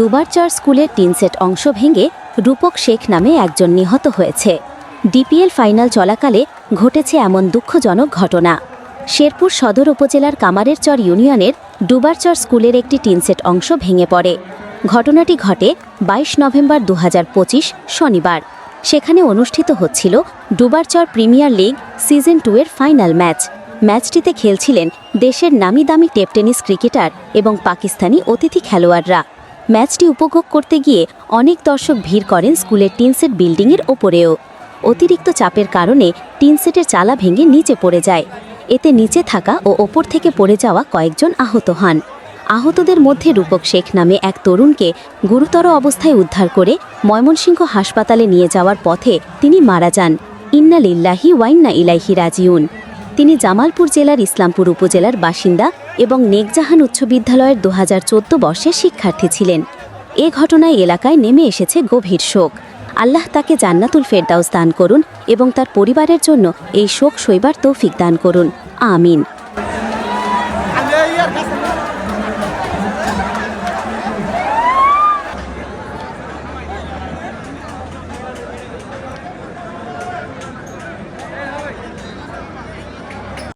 দুবারচর স্কুলের টিনসেট অংশ ভেঙে রূপক শেখ নামে একজন নিহত হয়েছে। ডিপিএল ফাইনাল চলাকালে ঘটেছে এমন দুঃখজনক ঘটনা। শেরপুর সদর উপজেলার কামারেরচর ইউনিয়নের দুবারচর স্কুলের একটি টিনসেট অংশ ভেঙে পড়ে। ঘটনাটি ঘটে 22 নভেম্বর 2025 শনিবার। সেখানে অনুষ্ঠিত হচ্ছিল দুবারচর প্রিমিয়ার লিগ সিজন 2 এর ফাইনাল ম্যাচটিতে খেলছিলেন দেশের নামিদামি টেপ টেনিস ক্রিকেটার এবং পাকিস্তানি অতিথি খেলোয়াড়রা। ম্যাচটি উপভোগ করতে গিয়ে অনেক দর্শক ভিড় করেন স্কুলের টিনসেট বিল্ডিংয়ের ওপরেও। অতিরিক্ত চাপের কারণে টিনসেটের চালা ভেঙে নিচে পড়ে যায়। এতে নিচে থাকা ও ওপর থেকে পড়ে যাওয়া কয়েকজন আহত হন। আহতদের মধ্যে রূপক শেখ নামে এক তরুণকে গুরুতর অবস্থায় উদ্ধার করে ময়মনসিংহ হাসপাতালে নিয়ে যাওয়ার পথে তিনি মারা যান। ইন্না লিল্লাহি ওয়া ইন্না ইলাইহি রাজিউন। তিনি জামালপুর জেলার ইসলামপুর উপজেলার বাসিন্দা এবং নেকজাহান উচ্চ বিদ্যালয়ের 2014 বর্ষের শিক্ষার্থী ছিলেন। এ ঘটনায় এলাকায় নেমে এসেছে গভীর শোক। আল্লাহ তাকে জান্নাতুল ফেরদাউস দান করুন এবং তার পরিবারের জন্য এই শোক সইবার তৌফিক দান করুন। আমিন।